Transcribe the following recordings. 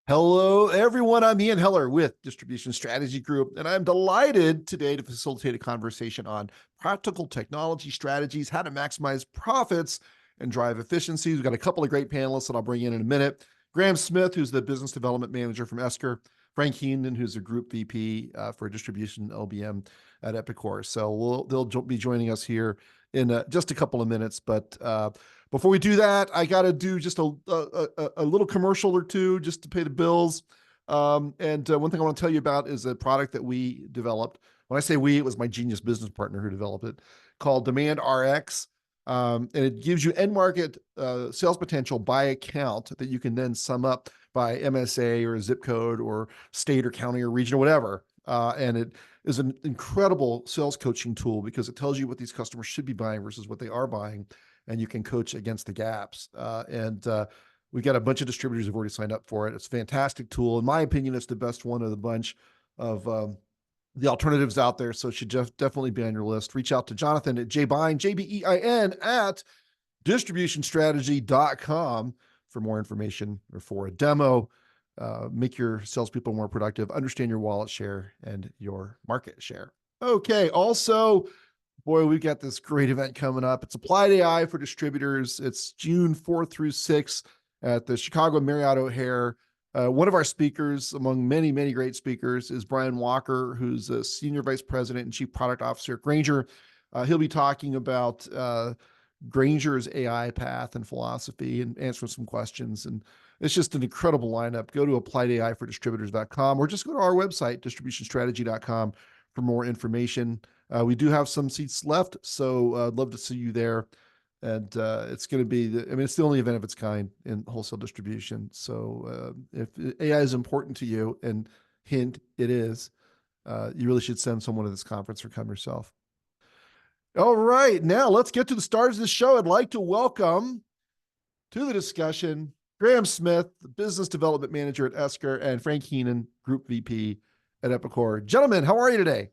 Hello, everyone. I'm Ian Heller with Distribution Strategy Group, and I'm delighted today to facilitate a conversation on practical technology strategies, how to maximize profits and drive efficiencies. We've got a couple of great panelists that I'll bring in a minute. Graham Smith, who's the Business Development Manager from Esker, Frank Heenan, who's the Group VP for Distribution LBM at Epicor. So they'll be joining us here in just a couple of minutes, but before we do that, I got to do just a little commercial or two just to pay the bills. One thing I want to tell you about is a product that we developed. When I say we, it was my genius business partner who developed it, called Demand RX. And it gives you end market sales potential by account that you can then sum up by MSA or zip code or state or county or region or whatever. And it is an incredible sales coaching tool because it tells you what these customers should be buying versus what they are buying, and you can coach against the gaps. We've got a bunch of distributors who've already signed up for it. It's a fantastic tool. In my opinion, it's the best one of the bunch of the alternatives out there. So it should definitely be on your list. Reach out to Jonathan at Jbein, at distributionstrategy.com for more information or for a demo. Make your salespeople more productive, understand your wallet share and your market share. Okay. Also, boy, we've got this great event coming up. It's Applied AI for Distributors. It's June 4th through 6th at the Chicago Marriott O'Hare. One of our speakers, among many, many great speakers, is Brian Walker, who's a Senior Vice President and Chief Product Officer at Grainger. He'll be talking about Grainger's AI path and philosophy and answering some questions. And it's just an incredible lineup. Go to appliedai4distributors.com or just go to our website, distributionstrategy.com, for more information. We do have some seats left, so I'd love to see you there. And it's going to be, it's the only event of its kind in wholesale distribution. So if AI is important to you, and hint, it is, you really should send someone to this conference or come yourself. All right, now let's get to the stars of the show. I'd like to welcome to the discussion Graham Smith, the Business Development Manager at Esker, and Frank Heenan, Group VP at Epicor. Gentlemen, how are you today?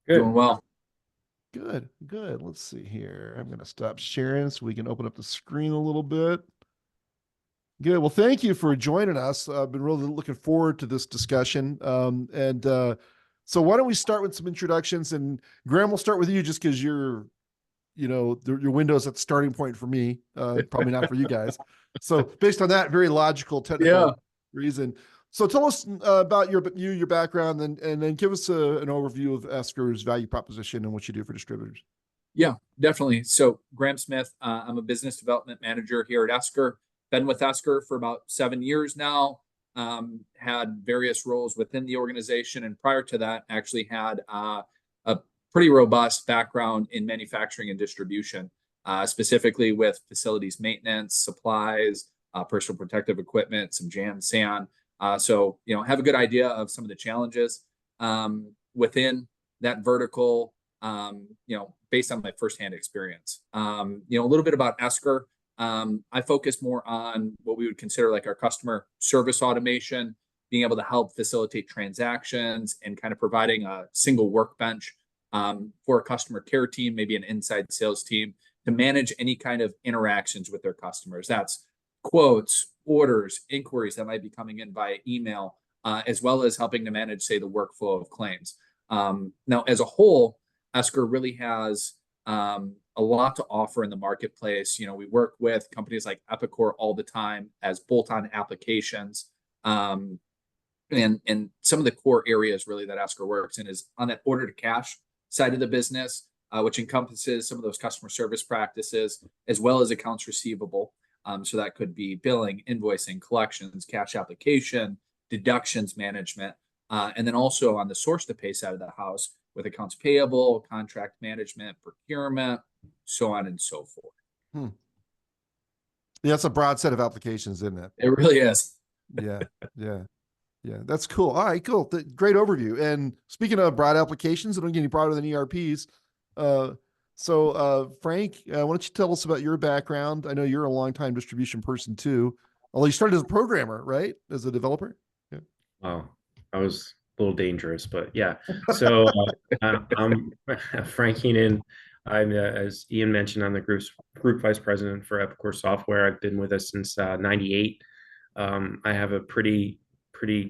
Good. Doing well. Good. Let's see here. I'm going to stop sharing so we can open up the screen a little bit. Good. Well, thank you for joining us. I've been really looking forward to this discussion. So why don't we start with some introductions, and Graham, we'll start with you just because your window's at the starting point for me, probably not for you guys. So based on that very logical technical reason. So tell us about your background, and then give us an overview of Esker's value proposition and what you do for distributors. Yeah, definitely. So Graham Smith, I'm a business development manager here at Esker. Been with Esker for about 7 years now. Had various roles within the organization, and prior to that, actually had a pretty robust background in manufacturing and distribution, specifically with facilities maintenance, supplies, personal protective equipment, some jam sand. So, have a good idea of some of the challenges within that vertical, based on my firsthand experience. A little bit about Esker. I focus more on what we would consider like our customer service automation, being able to help facilitate transactions and kind of providing a single workbench for a customer care team, maybe an inside sales team, to manage any kind of interactions with their customers. That's quotes, orders, inquiries that might be coming in via email, as well as helping to manage, say, the workflow of claims. Now, as a whole, Esker really has a lot to offer in the marketplace. We work with companies like Epicor all the time as bolt-on applications. And some of the core areas really that Esker works in is on that order to cash side of the business, which encompasses some of those customer service practices, as well as accounts receivable. So that could be billing, invoicing, collections, cash application, deductions management, and then also on the source to pay side of the house with accounts payable, contract management, procurement, so on and so forth. Yeah, that's a broad set of applications, isn't it? It really is. Yeah. That's cool. All right, cool. Great overview. And speaking of broad applications, they don't get any broader than ERPs. So Frank, why don't you tell us about your background? I know you're a longtime distribution person too, although you started as a programmer, right? As a developer? Yeah. Wow. I was a little dangerous, but yeah. So I'm Frank Heenan. I'm, as Ian mentioned, I'm the group vice president for Epicor Software. I've been with us since 98. I have a pretty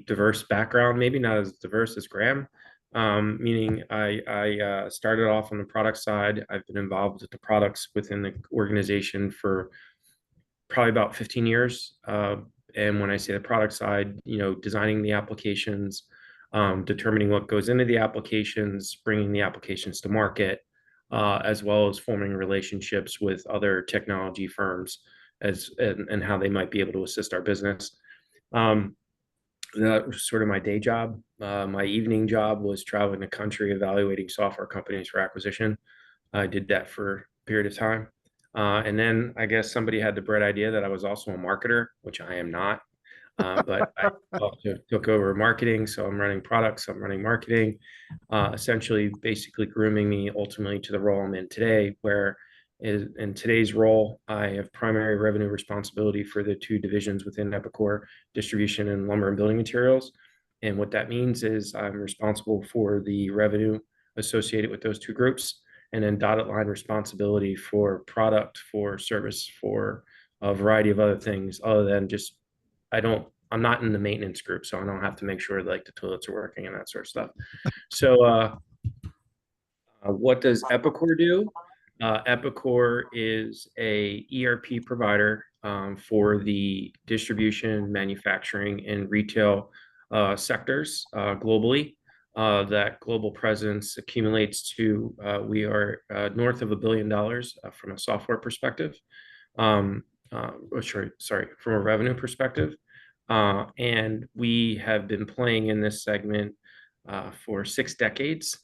diverse background, maybe not as diverse as Graham. Meaning I started off on the product side. I've been involved with the products within the organization for probably about 15 years. And when I say the product side, designing the applications, determining what goes into the applications, bringing the applications to market, as well as forming relationships with other technology firms and how they might be able to assist our business. That was sort of my day job. My evening job was traveling the country evaluating software companies for acquisition. I did that for a period of time. And then I guess somebody had the bright idea that I was also a marketer, which I am not. But I also took over marketing. So I'm running products, I'm running marketing, essentially basically grooming me ultimately to the role I'm in today, where in today's role, I have primary revenue responsibility for the two divisions within Epicor, distribution and lumber and building materials. And what that means is I'm responsible for the revenue associated with those two groups, and then dotted line responsibility for product, for service, for a variety of other things other than just, I'm not in the maintenance group, so I don't have to make sure like the toilets are working and that sort of stuff. So what does Epicor do? Epicor is a ERP provider for the distribution, manufacturing, and retail sectors globally. That global presence accumulates to, we are north of $1 billion from a software perspective. Sorry, from a revenue perspective. And we have been playing in this segment for 6 decades,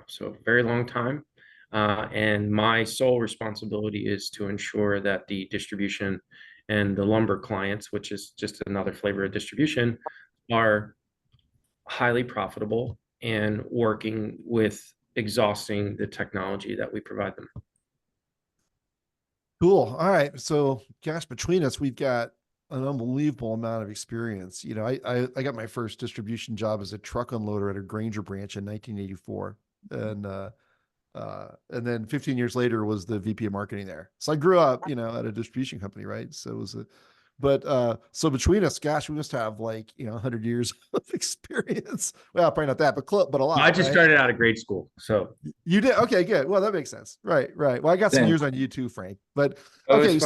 so a very long time. And my sole responsibility is to ensure that the distribution and the lumber clients, which is just another flavor of distribution, are highly profitable and working with exhausting the technology that we provide them. Cool. All right. So gosh, between us, we've got an unbelievable amount of experience. I got my first distribution job as a truck unloader at a Granger branch in 1984. And then 15 years later was the VP of marketing there. So I grew up, at a distribution company, right? So it was so between us, gosh, we must have 100 years of experience. Well, probably not that, but a lot. I just started out of grade school. So you did. Okay, good. Well, that makes sense. Right. Well, I got some years on you too, Frank, but okay.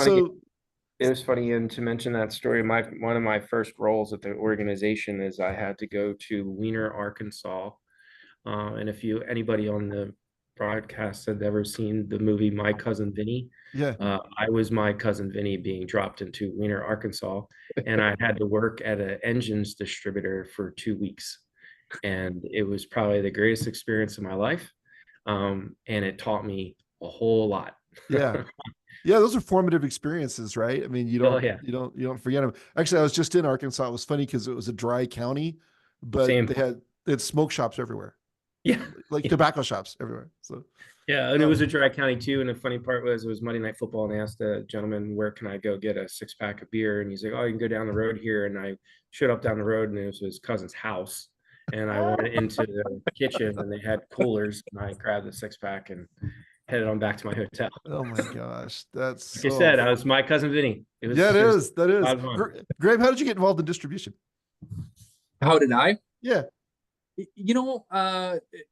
It was funny, and to mention that story, one of my first roles at the organization is I had to go to Weiner, Arkansas. And if anybody on the broadcast had ever seen the movie My Cousin Vinny, yeah, I was my cousin Vinny being dropped into Weiner, Arkansas, and I had to work at an engines distributor for 2 weeks, and it was probably the greatest experience of my life, and it taught me a whole lot. yeah. Yeah, those are formative experiences, right? I mean, you don't forget them. Actually, I was just in Arkansas. It was funny because it was a dry county, but Same. they had smoke shops everywhere. Yeah, like tobacco shops everywhere. So yeah, and it was a dry county too. And the funny part was it was Monday Night Football, and I asked the gentleman, "Where can I go get a 6-pack of beer?" And he's like, "Oh, you can go down the road here." And I showed up down the road, and it was his cousin's house. And I went into the kitchen, and they had coolers, and I grabbed the 6-pack and headed on back to my hotel. Oh my gosh, that's like I said, I was my cousin Vinny. That is. Graham, how did you get involved in distribution? How did I? Yeah.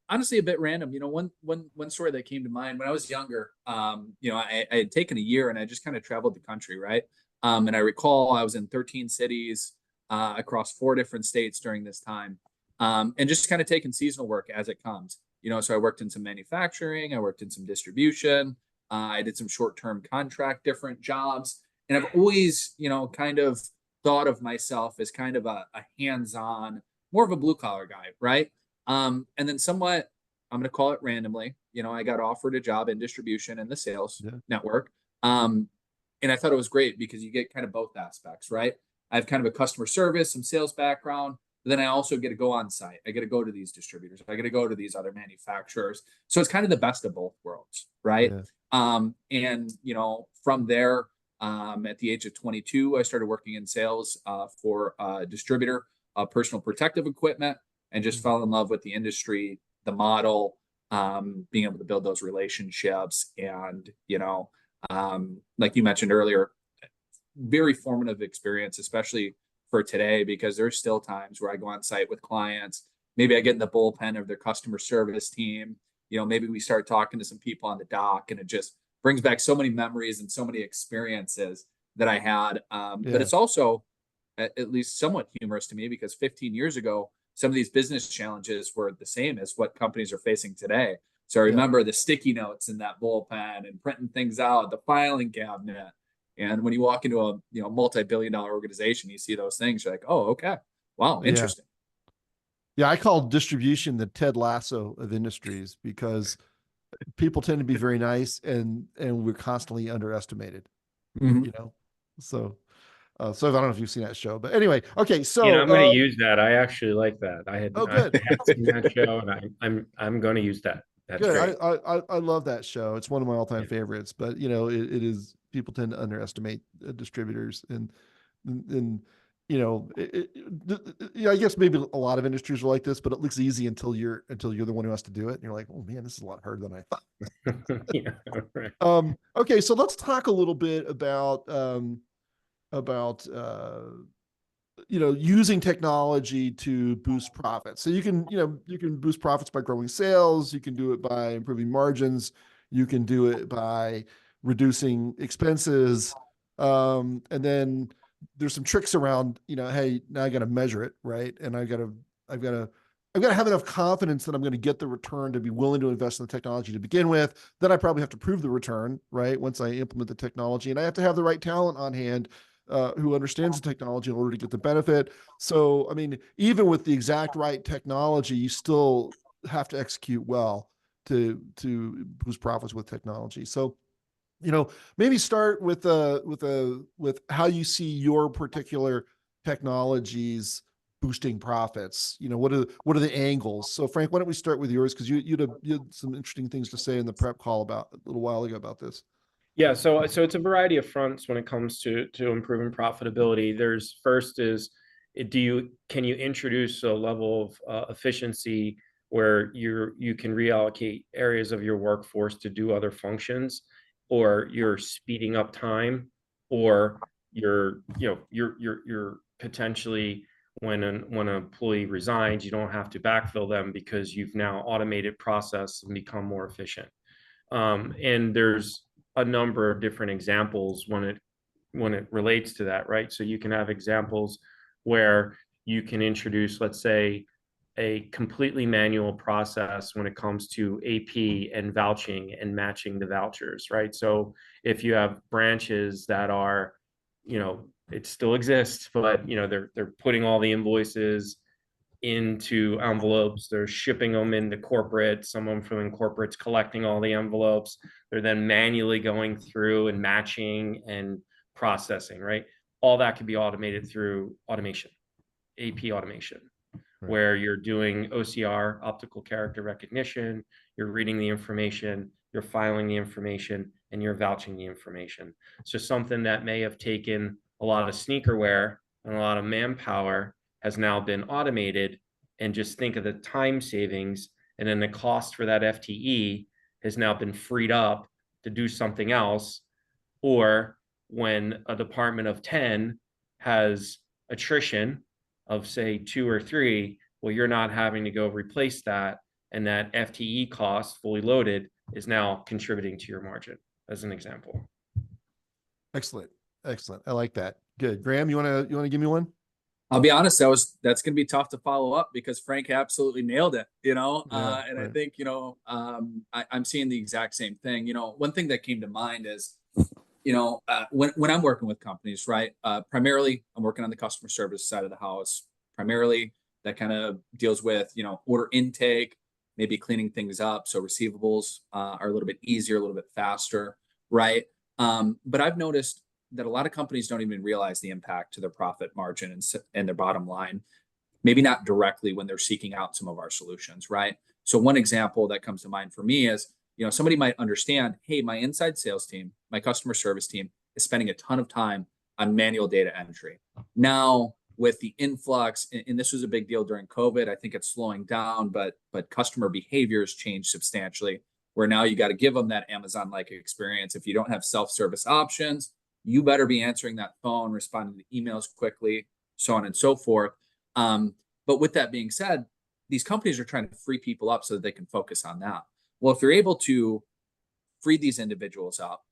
Honestly, a bit random. One story that came to mind when I was younger. I had taken a year and I just kind of traveled the country, right? And I recall I was in 13 cities across 4 different states during this time, and just kind of taking seasonal work as it comes. So I worked in some manufacturing, I worked in some distribution, I did some short-term contract, different jobs, and I've always, kind of thought of myself as kind of a hands-on, more of a blue collar guy, right? And then somewhat, I'm going to call it randomly, I got offered a job in distribution in the sales network. And I thought it was great because you get kind of both aspects, right? I have kind of a customer service, some sales background, but then I also get to go on site. I get to go to these distributors. I get to go to these other manufacturers. So it's kind of the best of both worlds, right? Yeah. And, from there, at the age of 22, I started working in sales for a distributor of personal protective equipment, and just fell in love with the industry, the model, being able to build those relationships. And, like you mentioned earlier, very formative experience, especially for today, because there's still times where I go on site with clients. Maybe I get in the bullpen of their customer service team. Maybe we start talking to some people on the dock, and it just brings back so many memories and so many experiences that I had. But it's also at least somewhat humorous to me, because 15 years ago, some of these business challenges were the same as what companies are facing today. So I remember the sticky notes in that bullpen and printing things out, the filing cabinet. And when you walk into a multi-billion-dollar organization, you see those things. You're like, oh, okay, wow, interesting. Yeah, I call distribution the Ted Lasso of industries, because people tend to be very nice, and we're constantly underestimated. So so I don't know if you've seen that show, but anyway, okay. So I'm going to use that. I actually like that. I had good. seen that show, and I'm going to use that. That's good. great. I love that show. It's one of my all-time favorites. But it is, people tend to underestimate distributors, and I guess maybe a lot of industries are like this, but it looks easy until you're the one who has to do it, and you're like, oh man, this is a lot harder than I thought. Right. Okay, so let's talk a little bit about using technology to boost profits. So you can boost profits by growing sales. You can do it by improving margins. You can do it by reducing expenses. And then there's some tricks around, hey, now I got to measure it, right? And I've got to have enough confidence that I'm going to get the return to be willing to invest in the technology to begin with. Then I probably have to prove the return, right, once I implement the technology. And I have to have the right talent on hand who understands the technology in order to get the benefit. So, I mean, even with the exact right technology, you still have to execute well to boost profits with technology. So, maybe start with how you see your particular technologies boosting profits. What are the angles? So, Frank, why don't we start with yours, because you had some interesting things to say in the prep call about a little while ago about this. Yeah, so it's a variety of fronts when it comes to improving profitability. There's first is, can you introduce a level of efficiency where you can reallocate areas of your workforce to do other functions, or you're speeding up time, or you're potentially, when an employee resigns, you don't have to backfill them because you've now automated process and become more efficient. And there's a number of different examples when it relates to that, right? So you can have examples where you can introduce, let's say, a completely manual process when it comes to AP and vouching and matching the vouchers, right? So if you have branches that are, it still exists, but they're putting all the invoices into envelopes, they're shipping them into corporate, someone from corporate's collecting all the envelopes, they're then manually going through and matching and processing, right? All that can be automated through automation, AP automation, where you're doing OCR, optical character recognition, you're reading the information, you're filing the information, and you're vouching the information. So something that may have taken a lot of sneakerware and a lot of manpower has now been automated. And just think of the time savings, and then the cost for that FTE has now been freed up to do something else. Or when a department of 10 has attrition of, say, 2 or 3, well, you're not having to go replace that, and that FTE cost fully loaded is now contributing to your margin, as an example. Excellent. I like that. Good. Graham, you want to give me one? I'll be honest, that's going to be tough to follow up, because Frank absolutely nailed it, Yeah, and right. I think, I'm seeing the exact same thing. One thing that came to mind is, when I'm working with companies, right, primarily I'm working on the customer service side of the house. Primarily that kind of deals with, order intake, maybe cleaning things up. So receivables are a little bit easier, a little bit faster, right? But I've noticed that a lot of companies don't even realize the impact to their profit margin and their bottom line, maybe not directly when they're seeking out some of our solutions, right? So one example that comes to mind for me is, somebody might understand, hey, my inside sales team, my customer service team is spending a ton of time on manual data entry. Now, with the influx, and this was a big deal during COVID, I think it's slowing down, but customer behaviors changed substantially, where now you got to give them that Amazon-like experience. If you don't have self-service options, you better be answering that phone, responding to emails quickly. so on and so forth. But with that being said, these companies are trying to free people up so that they can focus on that. Well, if you're able to free these individuals up,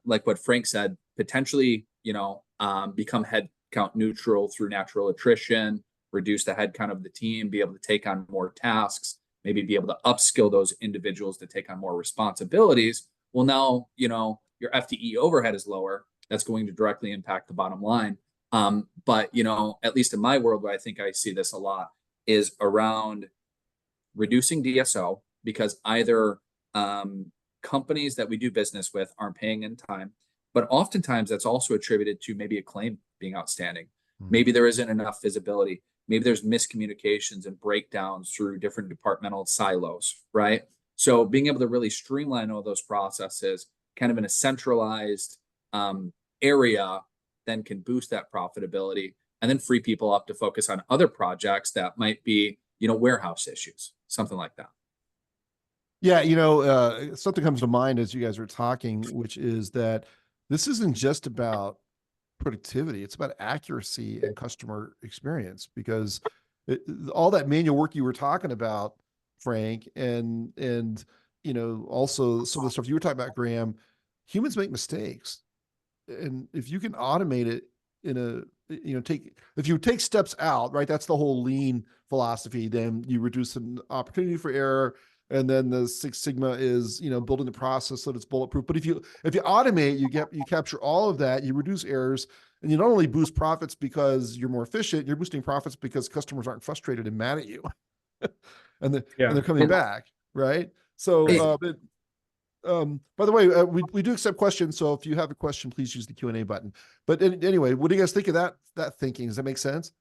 like what Frank said, potentially, become headcount neutral through natural attrition, reduce the headcount of the team, be able to take on more tasks, maybe be able to upskill those individuals to take on more responsibilities. Well, now, your FTE overhead is lower. That's going to directly impact the bottom line. But, at least in my world, where I think I see this a lot is around reducing DSO, because either companies that we do business with aren't paying in time, but oftentimes that's also attributed to maybe a claim being outstanding. Maybe there isn't enough visibility. Maybe there's miscommunications and breakdowns through different departmental silos, right? So being able to really streamline all those processes kind of in a centralized area then can boost that profitability and then free people up to focus on other projects that might be, warehouse issues, something like that. Yeah, something comes to mind as you guys are talking, which is that this isn't just about productivity, it's about accuracy and customer experience, because all that manual work you were talking about, Frank, and also some of the stuff you were talking about, Graham, humans make mistakes. And if you can automate it in a, if you take steps out, right, that's the whole lean philosophy, then you reduce an opportunity for error. And then the Six Sigma is, building the process so that it's bulletproof. But if you automate, you capture all of that, you reduce errors, and you not only boost profits because you're more efficient, you're boosting profits because customers aren't frustrated and mad at you, and they're coming back, right? So, by the way, we do accept questions. So if you have a question, please use the Q&A button. But anyway, what do you guys think of that thinking? Does that make sense?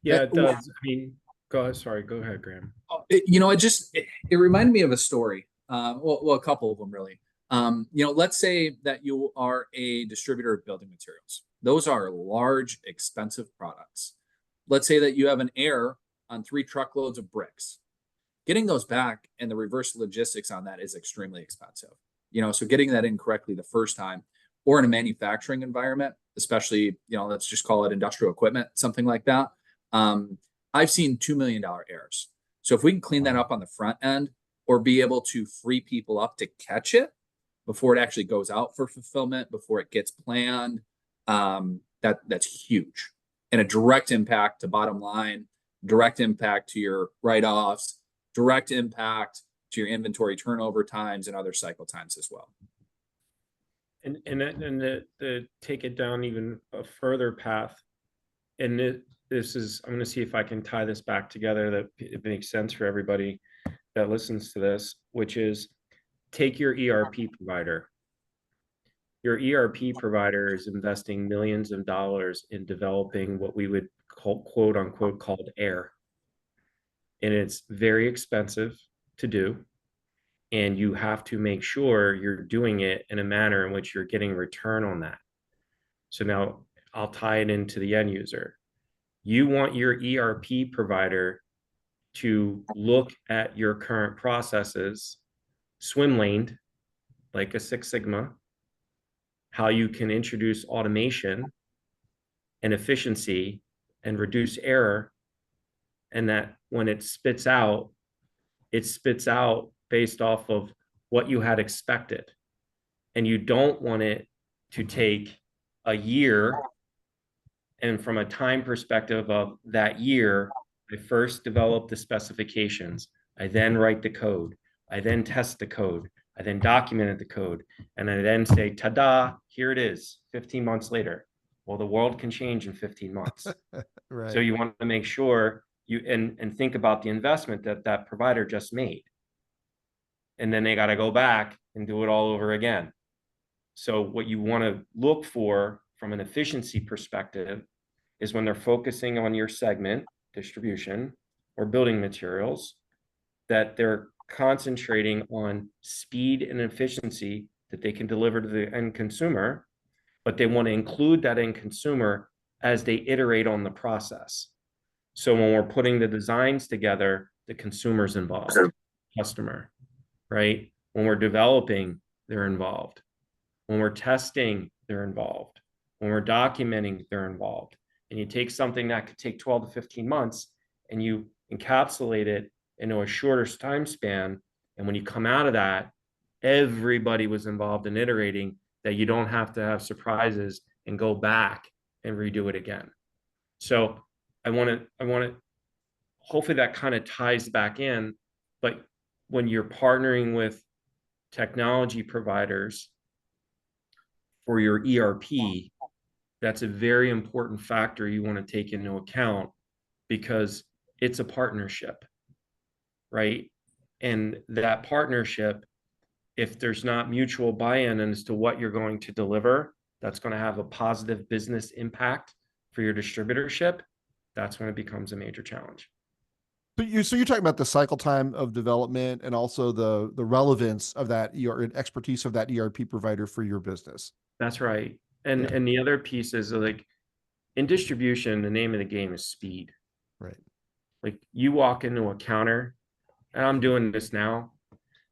Yeah, it does. I mean, go ahead, Graham. It reminded me of a story. A couple of them really. Let's say that you are a distributor of building materials. Those are large, expensive products. Let's say that you have an error on 3 truckloads of bricks. Getting those back and the reverse logistics on that is extremely expensive. So getting that in correctly the first time, or in a manufacturing environment, especially, let's just call it industrial equipment, something like that. I've seen $2 million errors. So if we can clean that up on the front end, or be able to free people up to catch it before it actually goes out for fulfillment, before it gets planned, that's huge. And a direct impact to bottom line, direct impact to your write-offs, direct impact to your inventory turnover times and other cycle times as well. And the take it down even a further path, and this is, I'm going to see if I can tie this back together that it makes sense for everybody that listens to this, which is take your ERP provider. Your ERP provider is investing millions of dollars in developing what we would call, quote unquote, called air. And it's very expensive to do. And you have to make sure you're doing it in a manner in which you're getting return on that. So now I'll tie it into the end user. You want your ERP provider to look at your current processes, swim laned, like a Six Sigma, how you can introduce automation and efficiency and reduce error, and that when it spits out based off of what you had expected. And you don't want it to take a year. And from a time perspective of that year, I first develop the specifications. I then write the code. I then test the code. I then documented the code. And I then say, ta-da, here it is, 15 months later. Well, the world can change in 15 months. Right. So you want to make sure you and think about the investment that provider just made. And then they got to go back and do it all over again. So what you want to look for from an efficiency perspective is when they're focusing on your segment, distribution, or building materials, that they're concentrating on speed and efficiency that they can deliver to the end consumer, but they want to include that end consumer as they iterate on the process. So when we're putting the designs together, the consumer's involved, customer, right? When we're developing, they're involved. When we're testing, they're involved. When we're documenting, they're involved. and you take something that could take 12 to 15 months and you encapsulate it into a shorter time span. And when you come out of that, everybody was involved in iterating, that you don't have to have surprises and go back and redo it again. So I want to, hopefully that kind of ties back in, but when you're partnering with technology providers for your ERP, that's a very important factor you want to take into account, because it's a partnership, right? And that partnership, if there's not mutual buy-in as to what you're going to deliver, that's going to have a positive business impact for your distributorship. That's when it becomes a major challenge. But so you're talking about the cycle time of development and also the relevance of that expertise of that ERP provider for your business. That's right. And Yeah. and the other piece is, like, in distribution, the name of the game is speed. Right. Like, you walk into a counter, and I'm doing this now,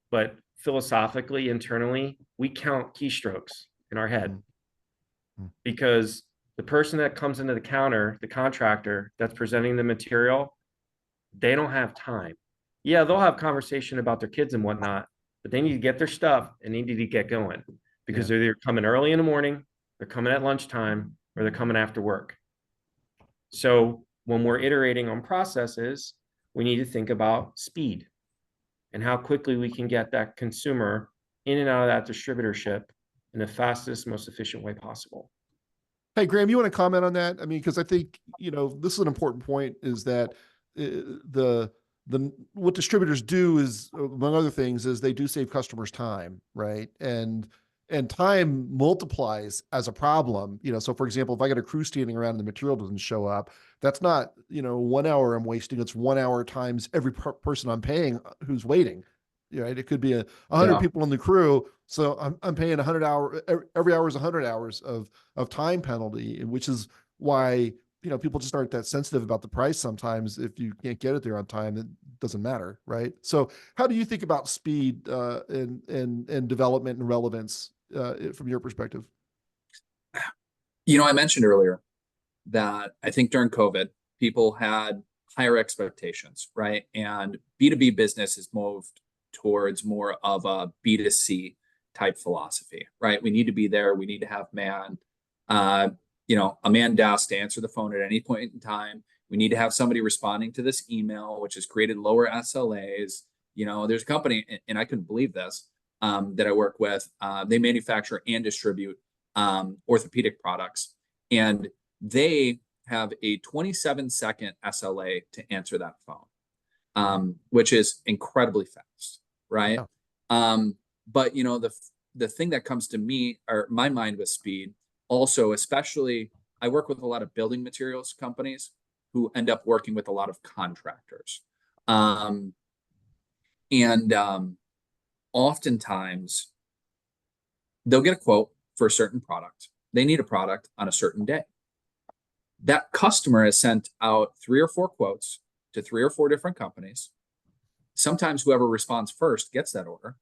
but philosophically, internally, we count keystrokes in our head, because the person that comes into the counter, the contractor that's presenting the material, they don't have time. Yeah, they'll have conversation about their kids and whatnot, but they need to get their stuff and they need to get going, because they're either coming early in the morning, they're coming at lunchtime, or they're coming after work. So when we're iterating on processes, we need to think about speed and how quickly we can get that consumer in and out of that distributorship in the fastest, most efficient way possible. Hey, Graham, you want to comment on that? I mean, because I think, this is an important point, is that the what distributors do is, among other things, is they do save customers time, right? And time multiplies as a problem. So for example, if I got a crew standing around and the material doesn't show up, that's not 1 hour I'm wasting. It's 1 hour times every person I'm paying who's waiting. Right? It could be 100 people in the crew, so I'm paying 100 hour. Every hour is 100 hours of time penalty, which is why people just aren't that sensitive about the price. Sometimes if you can't get it there on time, it doesn't matter, right? So how do you think about speed and development and relevance from your perspective? I mentioned earlier that I think during COVID, people had higher expectations, right? And B2B business has moved towards more of a B2C type philosophy, right? We need to be there. We need to have a man desk to answer the phone at any point in time. We need to have somebody responding to this email, which has created lower SLAs. There's a company, and I couldn't believe this, that I work with. They manufacture and distribute orthopedic products, and they have a 27-second SLA to answer that phone, which is incredibly fast, right? Yeah. But the thing that comes to me, or my mind, with speed also, especially, I work with a lot of building materials companies who end up working with a lot of contractors. Oftentimes they'll get a quote for a certain product. They need a product on a certain day. That customer has sent out 3 or 4 quotes to 3 or 4 different companies. Sometimes whoever responds first gets that order,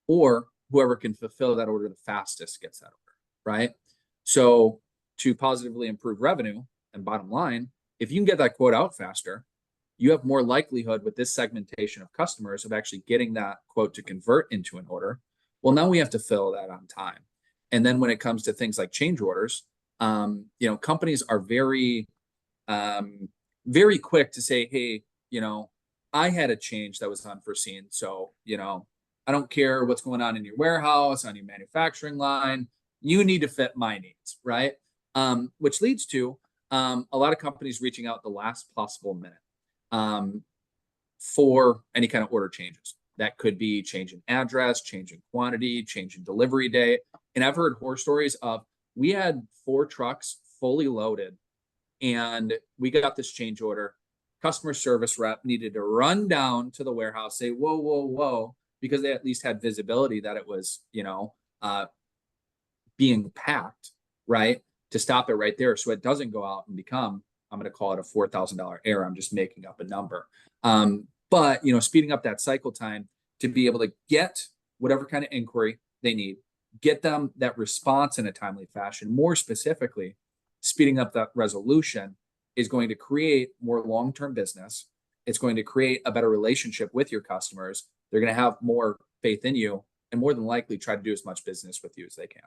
or whoever can fulfill that order the fastest gets that order, right? So to positively improve revenue and bottom line, if you can get that quote out faster, you have more likelihood with this segmentation of customers of actually getting that quote to convert into an order. Well, now we have to fill that on time. And then when it comes to things like change orders, companies are very, very quick to say, hey, I had a change that was unforeseen. So, I don't care what's going on in your warehouse, on your manufacturing line. You need to fit my needs, right? Which leads to a lot of companies reaching out the last possible minute for any kind of order changes. That could be change in address, change in quantity, change in delivery day. And I've heard horror stories of, we had 4 trucks fully loaded and we got this change order. Customer service rep needed to run down to the warehouse, say, whoa, whoa, whoa, because they at least had visibility that it was, being packed, right? To stop it right there, so it doesn't go out and become, I'm going to call it a $4,000 error. I'm just making up a number. But speeding up that cycle time to be able to get whatever kind of inquiry they need, get them that response in a timely fashion. More specifically, speeding up that resolution is going to create more long-term business. It's going to create a better relationship with your customers. They're going to have more faith in you and more than likely try to do as much business with you as they can.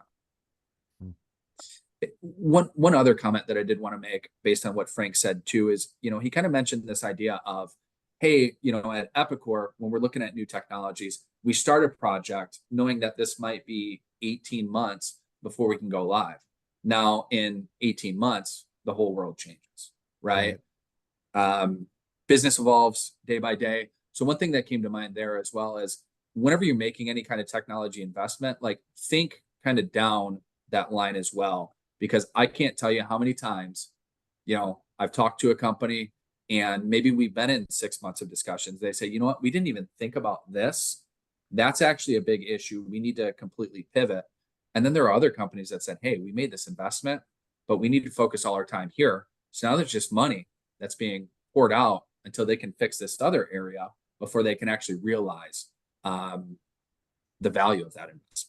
One other comment that I did want to make based on what Frank said too is, he kind of mentioned this idea of, hey, at Epicor, when we're looking at new technologies, we start a project knowing that this might be 18 months before we can go live. Now, in 18 months, the whole world changes, right? Business evolves day by day. So one thing that came to mind there as well is whenever you're making any kind of technology investment, like think kind of down that line as well, because I can't tell you how many times, I've talked to a company and maybe we've been in 6 months of discussions. They say, you know what, we didn't even think about this. That's actually a big issue. We need to completely pivot. And then there are other companies that said, hey, we made this investment, but we need to focus all our time here. So now there's just money that's being poured out until they can fix this other area before they can actually realize the value of that investment.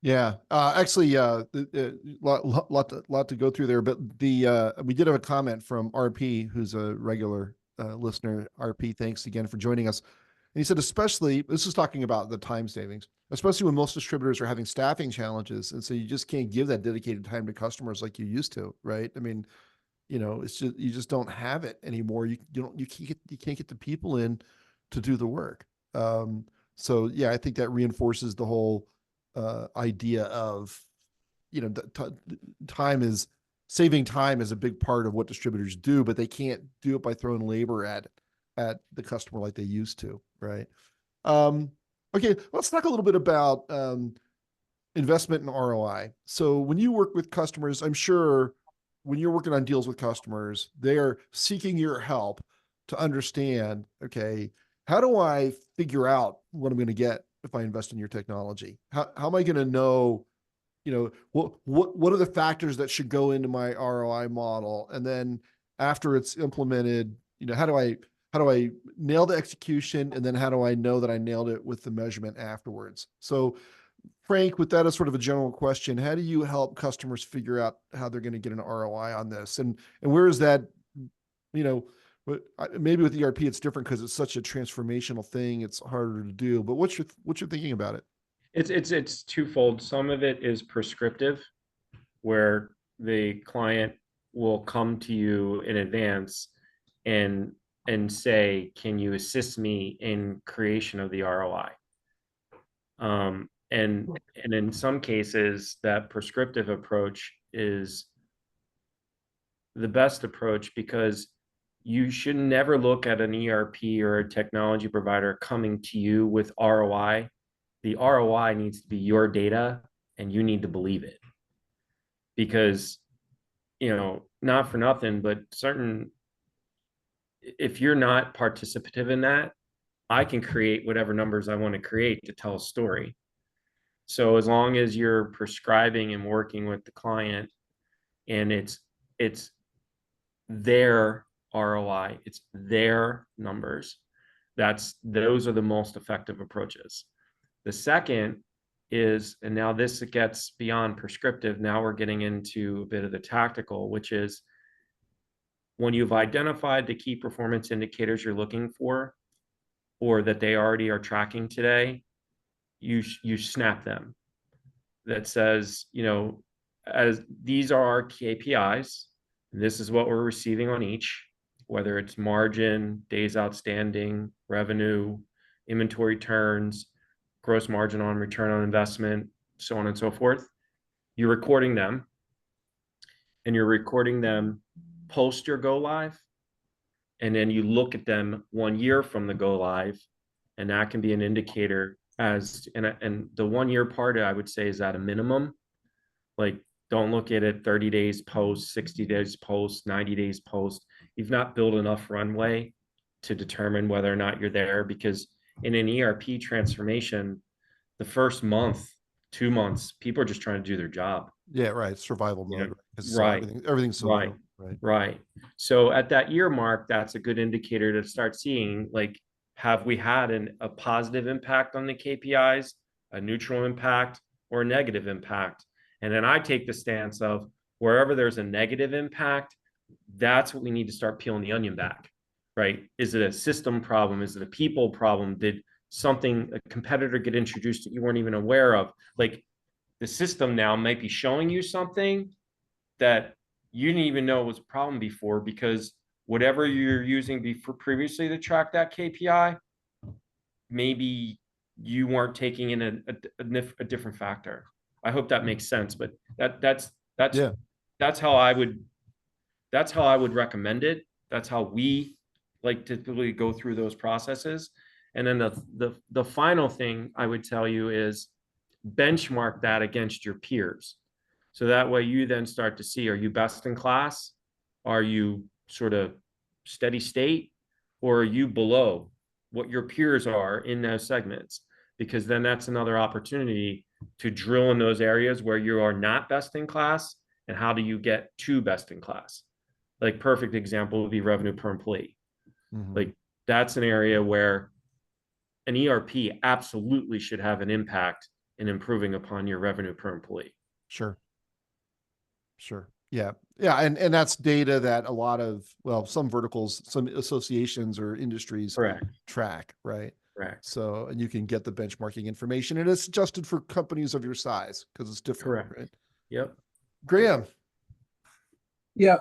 Yeah, actually, lot to go through there, but we did have a comment from RP, who's a regular listener. RP, thanks again for joining us. And he said, especially, this is talking about the time savings, especially when most distributors are having staffing challenges, and so you just can't give that dedicated time to customers like you used to, right? I mean, it's just you just don't have it anymore. You can't get the people in to do the work. So yeah, I think that reinforces the whole idea of saving time is a big part of what distributors do, but they can't do it by throwing labor at the customer like they used to, right? Okay, let's talk a little bit about investment and ROI. So when you work with customers, I'm sure when you're working on deals with customers, they are seeking your help to understand, okay, how do I figure out what I'm going to get if I invest in your technology? How am I going to know, what are the factors that should go into my ROI model? And then after it's implemented, how do I nail the execution? And then how do I know that I nailed it with the measurement afterwards? So Frank, with that as sort of a general question, how do you help customers figure out how they're going to get an ROI on this? And where is that, maybe with ERP, it's different because it's such a transformational thing. It's harder to do, but what's your thinking about it? It's twofold. Some of it is prescriptive, where the client will come to you in advance and say, can you assist me in creation of the ROI? And in some cases, that prescriptive approach is the best approach, because you should never look at an ERP or a technology provider coming to you with ROI. The ROI needs to be your data, and you need to believe it. Because, not for nothing, but if you're not participative in that, I can create whatever numbers I want to create to tell a story. So as long as you're prescribing and working with the client, and it's their ROI, it's their numbers, those are the most effective approaches. The second is, and now this gets beyond prescriptive, now we're getting into a bit of the tactical, which is when you've identified the key performance indicators you're looking for, or that they already are tracking today, you snap them. That says, as these are our KPIs, this is what we're receiving on each, whether it's margin, days outstanding, revenue, inventory turns, gross margin on return on investment, so on and so forth. You're recording them, and you're recording them post your go live. And then you look at them 1 year from the go live, and that can be an indicator and the 1 year part, I would say, is at a minimum. Like, don't look at it 30 days post, 60 days post, 90 days post. You've not built enough runway to determine whether or not you're there, because in an ERP transformation, the first month, 2 months, people are just trying to do their job. Yeah, right. Survival mode. Right. Everything's so right. new. Right. So at that year mark, that's a good indicator to start seeing, like, have we had a positive impact on the KPIs, a neutral impact, or a negative impact? And then I take the stance of wherever there's a negative impact, that's what we need to start peeling the onion back, right? Is it a system problem? Is it a people problem? Did a competitor get introduced that you weren't even aware of? Like, the system now might be showing you something that you didn't even know was a problem before, because whatever you're using before previously to track that KPI, maybe you weren't taking in a different factor. I hope that makes sense, but that's how I would recommend it. That's how we like to typically go through those processes. And then the final thing I would tell you is benchmark that against your peers. So that way you then start to see, are you best in class? Are you sort of steady state? Or are you below what your peers are in those segments? Because then that's another opportunity to drill in those areas where you are not best in class, and how do you get to best in class? Like, perfect example would be revenue per employee. Like, that's an area where an ERP absolutely should have an impact in improving upon your revenue per employee. Sure. Yeah. And that's data that a lot of, well, some verticals, some associations or industries track, right? Correct. So, and you can get the benchmarking information, and it's adjusted for companies of your size because it's different. Correct. Right? Yep. Graham. Yeah.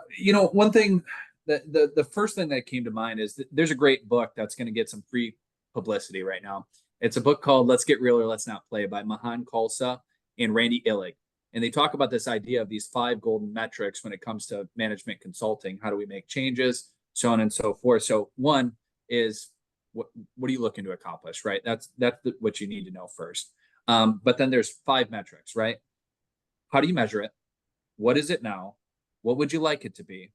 One thing the first thing that came to mind is that there's a great book that's going to get some free publicity right now. It's a book called Let's Get Real or Let's Not Play by Mahan Khalsa and Randy Illig. And they talk about this idea of these 5 golden metrics when it comes to management consulting. How do we make changes? So on and so forth. So one is, what are you looking to accomplish, right? That's what you need to know first. But then there's 5 metrics, right? How do you measure it? What is it now? What would you like it to be?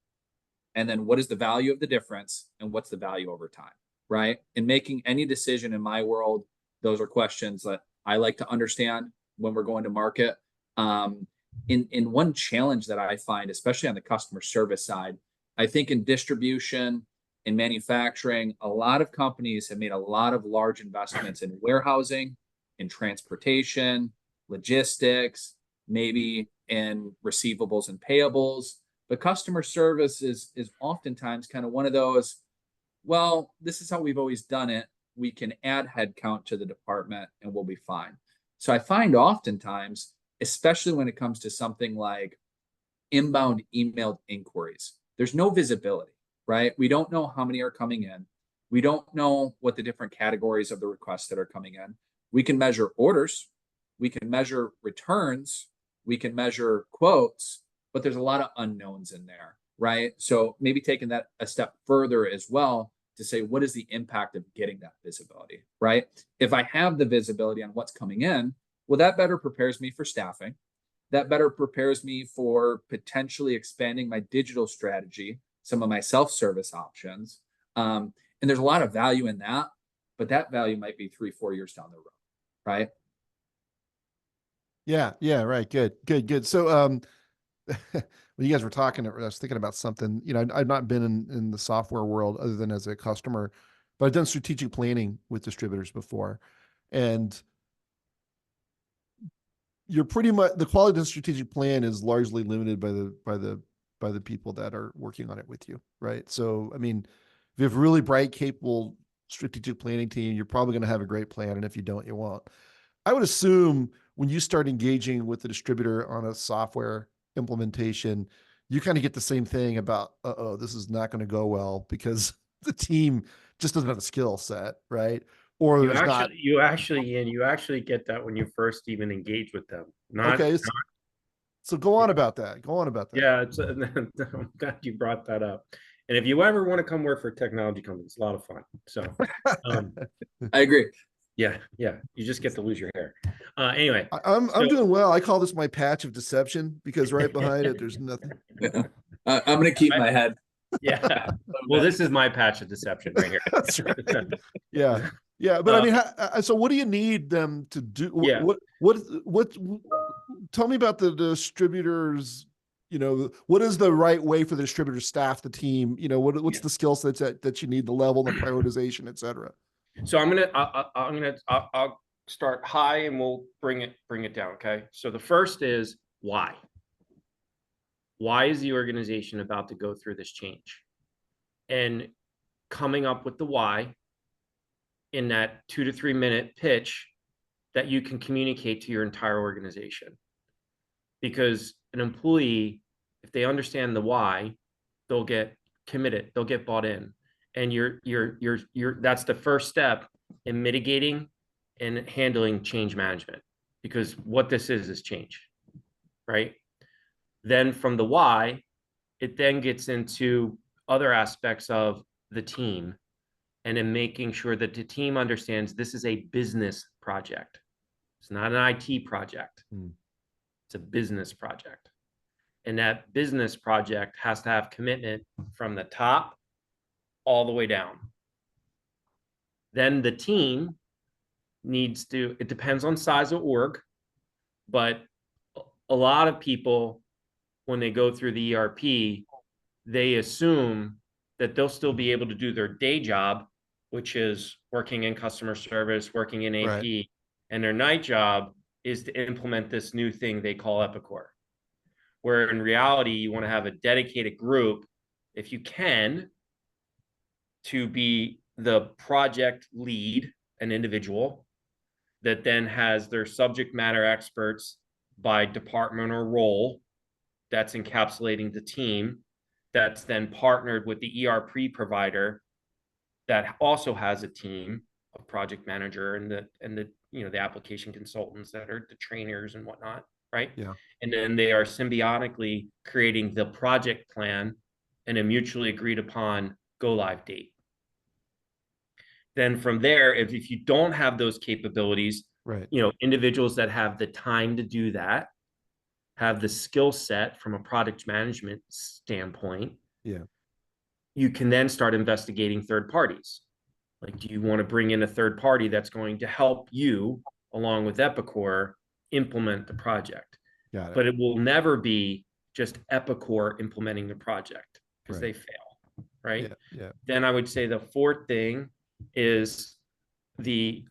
And then what is the value of the difference? And what's the value over time, right? In making any decision in my world, those are questions that I like to understand when we're going to market. In one challenge that I find, especially on the customer service side, I think in distribution, in manufacturing, a lot of companies have made a lot of large investments in warehousing, in transportation, logistics, maybe in receivables and payables. But customer service is oftentimes kind of one of those, well, this is how we've always done it. We can add headcount to the department and we'll be fine. So I find oftentimes, especially when it comes to something like inbound emailed inquiries, there's no visibility, right? We don't know how many are coming in. We don't know what the different categories of the requests that are coming in. We can measure orders. We can measure returns. We can measure quotes, but there's a lot of unknowns in there, right? So maybe taking that a step further as well to say, what is the impact of getting that visibility, right? If I have the visibility on what's coming in, well, that better prepares me for staffing. That better prepares me for potentially expanding my digital strategy, some of my self-service options. And there's a lot of value in that, but that value might be 3-4 years down the road, right? Yeah, right. Good. So, when you guys were talking, I was thinking about something. I've not been in the software world other than as a customer, but I've done strategic planning with distributors before, and you're pretty much, the quality of the strategic plan is largely limited by the people that are working on it with you, right? So, I mean, if you have a really bright, capable strategic planning team, you're probably going to have a great plan, and if you don't, you won't. I would assume when you start engaging with the distributor on a software implementation, you kind of get the same thing about, this is not going to go well because the team just doesn't have the skill set, right? Or You actually get that when you first even engage with them. Okay. So go on about that. Yeah, I'm glad you brought that up. And if you ever want to come work for a technology company, it's a lot of fun. So I agree. Yeah. You just get to lose your hair. Anyway, I'm doing well. I call this my patch of deception because right behind it, there's nothing. Yeah. I'm going to keep my head. Yeah. Well, this is my patch of deception right here. That's right. Yeah. But I mean, so what do you need them to do? Yeah. What, tell me about the distributors, what is the right way for the distributor to staff the team? What's the skill sets that you need, the level, the prioritization, et cetera? So I'll start high and we'll bring it down. Okay. So the first is why. Why is the organization about to go through this change? And coming up with the why in that 2 to 3 minute pitch that you can communicate to your entire organization. Because an employee, if they understand the why, they'll get committed, they'll get bought in. And that's the first step in mitigating and handling change management, because what this is change, right? Then from the why, it then gets into other aspects of the team, and in making sure that the team understands this is a business project. It's not an IT project. It's a business project. And that business project has to have commitment from the top all the way down. Then the team needs to, it depends on size of org, but a lot of people, when they go through the ERP, they assume that they'll still be able to do their day job, which is working in customer service, working in AP, Right. and their night job is to implement this new thing they call Epicor. Where in reality, you want to have a dedicated group, if you can, to be the project lead, an individual that then has their subject matter experts by department or role that's encapsulating the team, that's then partnered with the ERP provider that also has a team of project manager and the application consultants that are the trainers and whatnot, right? Yeah. And then they are symbiotically creating the project plan and a mutually agreed upon go live date. Then from there, if you don't have those capabilities, Right. individuals that have the time to do that, have the skill set from a product management standpoint, Yeah. you can then start investigating third parties. Like, do you want to bring in a third party that's going to help you, along with Epicor, implement the project? Got it. But it will never be just Epicor implementing the project, because Right. they fail, right? Yeah. Yeah. Then I would say the fourth thing is the,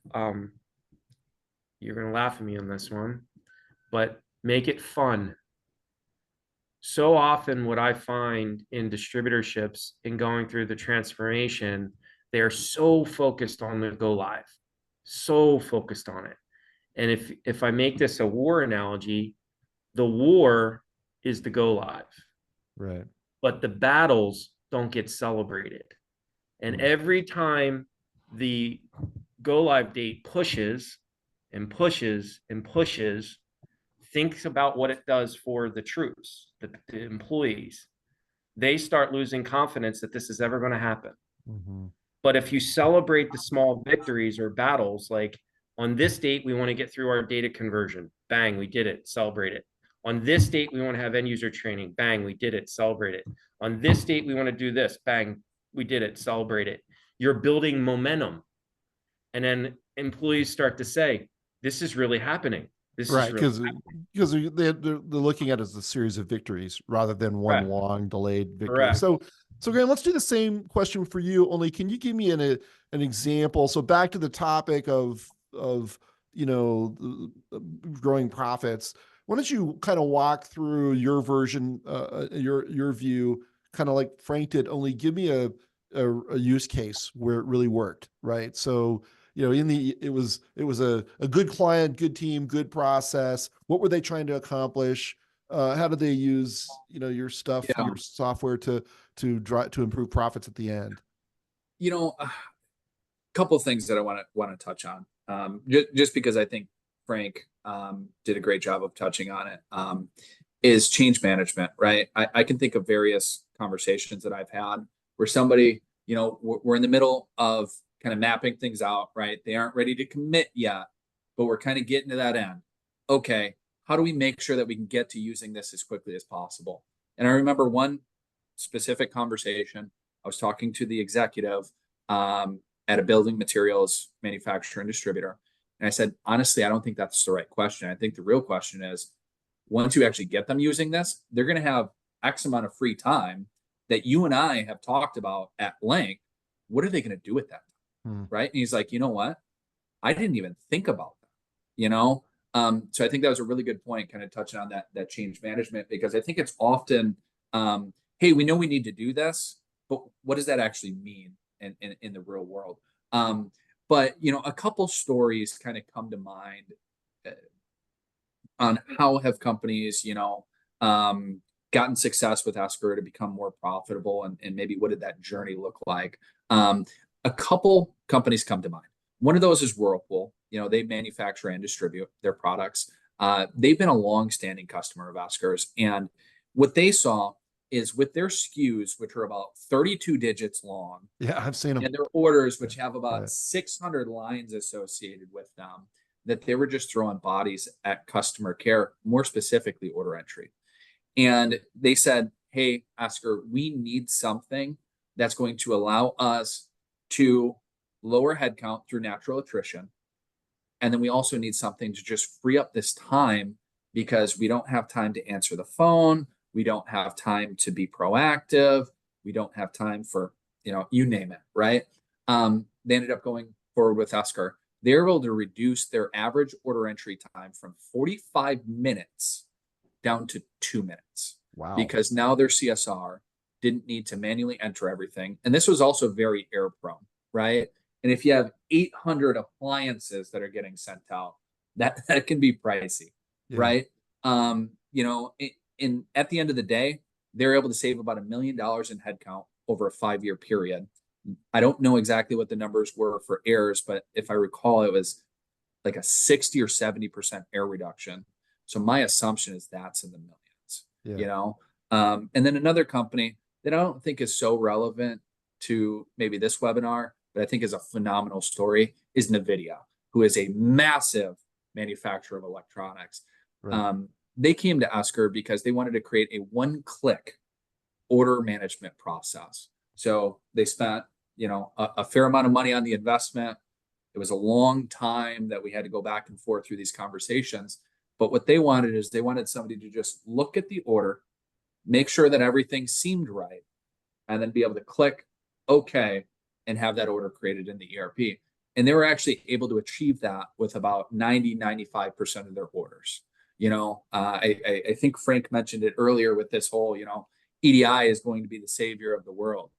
you're going to laugh at me on this one, but make it fun. So often what I find in distributorships in going through the transformation, they're so focused on the go live, so focused on it. And if I make this a war analogy, the war is the go live, Right. but the battles don't get celebrated. And every time the go live date pushes and pushes and pushes, thinks about what it does for the troops, the employees. They start losing confidence that this is ever going to happen. But if you celebrate the small victories or battles, like on this date, we want to get through our data conversion. Bang, we did it, celebrate it. On this date, we want to have end user training. Bang, we did it, celebrate it. On this date, we want to do this. Bang, we did it, celebrate it. You're building momentum. And then employees start to say, this is really happening. This Right. is really Because they're looking at it as a series of victories rather than one Correct. long delayed victory. Correct. So Graham, let's do the same question for you. Only, can you give me an example? So back to the topic of growing profits. Why don't you kind of walk through your version, your view, kind of like Frank did? Only give me a use case where it really worked, right? So it was a good client, good team, good process. What were they trying to accomplish? How did they use your stuff, Yeah. your software to improve profits at the end? A couple of things that I want to touch on, just because I think Frank did a great job of touching on it, is change management, right? I can think of various conversations that I've had where somebody, we're in the middle of kind of mapping things out, right? They aren't ready to commit yet, but we're kind of getting to that end. Okay, how do we make sure that we can get to using this as quickly as possible? And I remember one specific conversation. I was talking to the executive at a building materials manufacturer and distributor. And I said, honestly, I don't think that's the right question. I think the real question is, once you actually get them using this, they're going to have X amount of free time that you and I have talked about at length. What are they going to do with that? Right. And he's like, you know what? I didn't even think about that. So I think that was a really good point, kind of touching on that change management, because I think it's often, hey, we know we need to do this, but what does that actually mean in the real world? But a couple stories kind of come to mind uh, on how have companies, gotten success with Esker to become more profitable, and maybe what did that journey look like? A couple companies come to mind. One of those is Whirlpool. They manufacture and distribute their products. They've been a long-standing customer of Esker's, and what they saw is with their SKUs, which are about 32 digits long, Yeah, I've seen them. and their orders, which have about Right. 600 lines associated with them, that they were just throwing bodies at customer care, more specifically order entry. And they said, hey, Oscar, we need something that's going to allow us to lower headcount through natural attrition. And then we also need something to just free up this time, because we don't have time to answer the phone. We don't have time to be proactive. We don't have time for, you name it, right? They ended up going forward with Oscar. They're able to reduce their average order entry time from 45 minutes down to 2 minutes, Wow. because now their CSR didn't need to manually enter everything. And this was also very error prone, right? And if you have 800 appliances that are getting sent out, that can be pricey, Yeah. right? At the end of the day, they're able to save about $1 million in headcount over a 5-year period. I don't know exactly what the numbers were for errors, but if I recall, it was like a 60 or 70% error reduction. So my assumption is that's in the millions, Yeah. And then another company that I don't think is so relevant to maybe this webinar, but I think is a phenomenal story, is NVIDIA, who is a massive manufacturer of electronics. Right. They came to Esker because they wanted to create a one-click order management process. So they spent, a fair amount of money on the investment. It was a long time that we had to go back and forth through these conversations. But what they wanted is they wanted somebody to just look at the order, make sure that everything seemed right, and then be able to click OK and have that order created in the ERP. And they were actually able to achieve that with about 95% of their orders. I think Frank mentioned it earlier with this whole, EDI is going to be the savior of the world,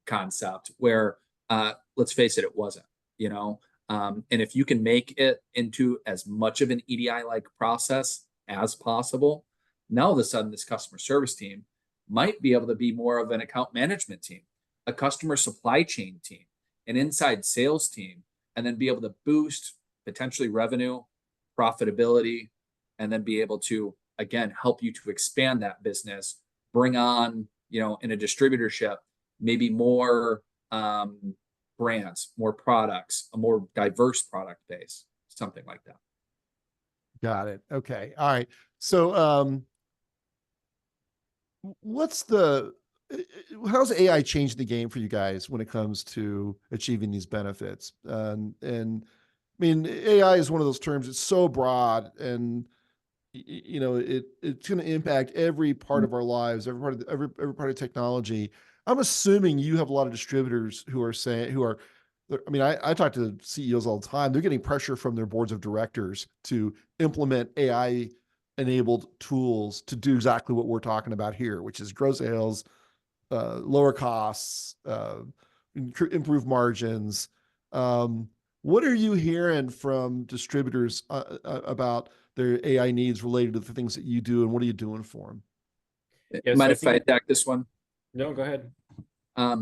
concept, where let's face it, it wasn't, and if you can make it into as much of an EDI-like process as possible, now all of a sudden this customer service team might be able to be more of an account management team, a customer supply chain team, an inside sales team, and then be able to boost potentially revenue, profitability, and then be able to, again, help you to expand that business, bring on, in a distributorship, maybe more brands, more products, a more diverse product base, something like that. Got it. Okay. All right. So, how's AI changed the game for you guys when it comes to achieving these benefits? And I mean, AI is one of those terms. It's so broad, and it's going to impact every part of our lives, every part of every part of technology. I'm assuming you have a lot of distributors who are I mean, I talk to CEOs all the time. They're getting pressure from their boards of directors to implement AI enabled tools to do exactly what we're talking about here, which is grow sales, lower costs, improve margins. What are you hearing from distributors about their AI needs related to the things that you do, and what are you doing for them? Yes, Mind I if I think- attack this one? No, go ahead. A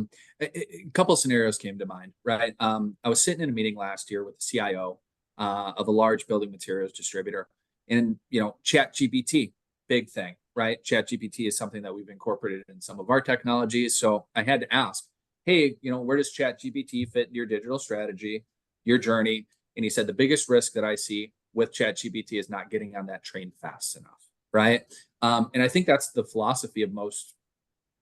couple of scenarios came to mind, right? I was sitting in a meeting last year with the CIO of a large building materials distributor, and Chat GPT, big thing, right? Chat GPT is something that we've incorporated in some of our technologies. So I had to ask, hey, where does Chat GPT fit into your digital strategy, your journey? And he said the biggest risk that I see with Chat GPT is not getting on that train fast enough, right? And I think that's the philosophy of most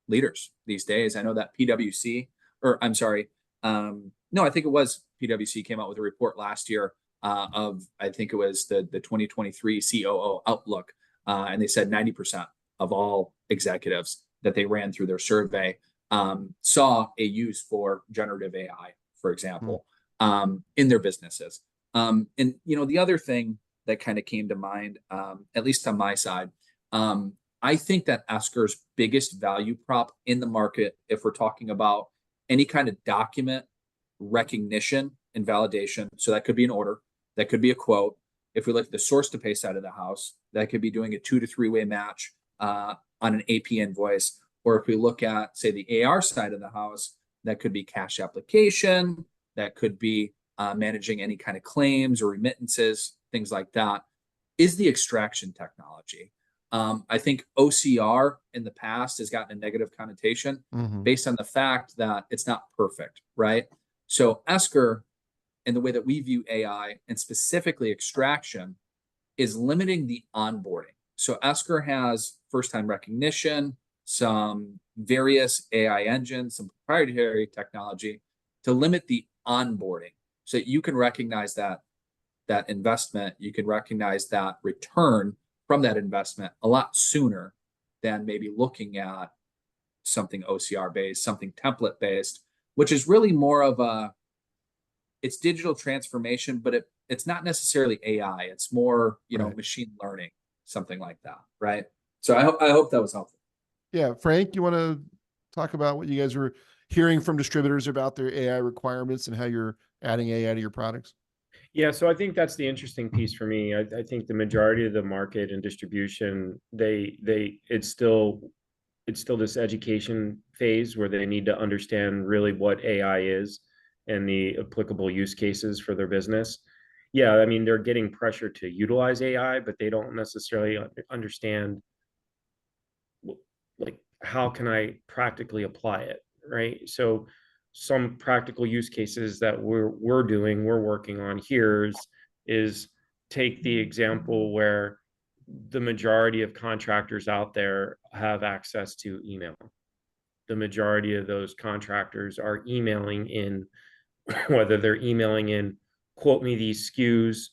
leaders these days. I know that PwC, or I'm sorry, no, I think it was PwC came out with a report last year I think it was the 2023 COO Outlook, and they said 90% of all executives that they ran through their survey saw a use for generative AI, for example, in their businesses. And the other thing that kind of came to mind, at least on my side. I think that Esker's biggest value prop in the market, if we're talking about any kind of document recognition and validation, so that could be an order, that could be a quote. If we look at the source to pay side of the house, that could be doing a 2 to 3-way match on an AP invoice. Or if we look at, say, the AR side of the house, that could be cash application, that could be managing any kind of claims or remittances, things like that, is the extraction technology. I think OCR in the past has gotten a negative connotation based on the fact that it's not perfect, right? So Esker, in the way that we view AI and specifically extraction, is limiting the onboarding. So Esker has first-time recognition, some various AI engines, some proprietary technology to limit the onboarding. So you can recognize that investment, you can recognize that return from that investment a lot sooner than maybe looking at something OCR based, something template based, which is really more of it's digital transformation, but it's not necessarily AI. It's more, machine learning, something like that, right? So I hope that was helpful. Yeah, Frank, you want to talk about what you guys were hearing from distributors about their AI requirements and how you're adding AI to your products? Yeah, so I think that's the interesting piece for me. I think the majority of the market and distribution, it's still this education phase where they need to understand really what AI is and the applicable use cases for their business. Yeah, I mean, they're getting pressure to utilize AI, but they don't necessarily understand like how can I practically apply it, right? So some practical use cases that we're working on here is take the example where the majority of contractors out there have access to email. The majority of those contractors are emailing in, whether they're emailing in, quote me these SKUs,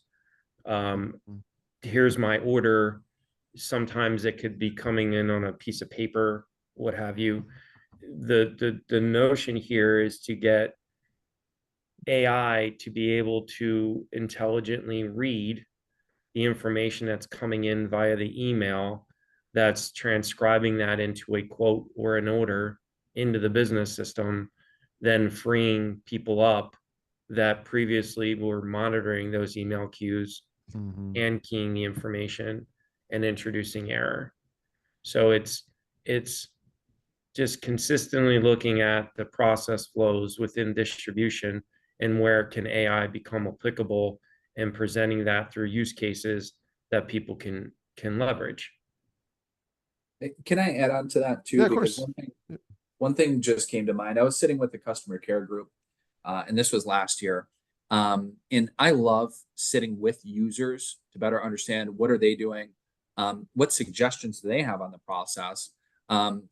here's my order. Sometimes it could be coming in on a piece of paper, what have you. The notion here is to get AI to be able to intelligently read the information that's coming in via the email, that's transcribing that into a quote or an order into the business system, then freeing people up that previously were monitoring those email queues and keying the information and introducing error. So it's just consistently looking at the process flows within distribution and where can AI become applicable, and presenting that through use cases that people can leverage. Can I add on to that too? Yeah, of because course. one thing just came to mind. I was sitting with the customer care group, and this was last year. And I love sitting with users to better understand what are they doing, what suggestions do they have on the process, and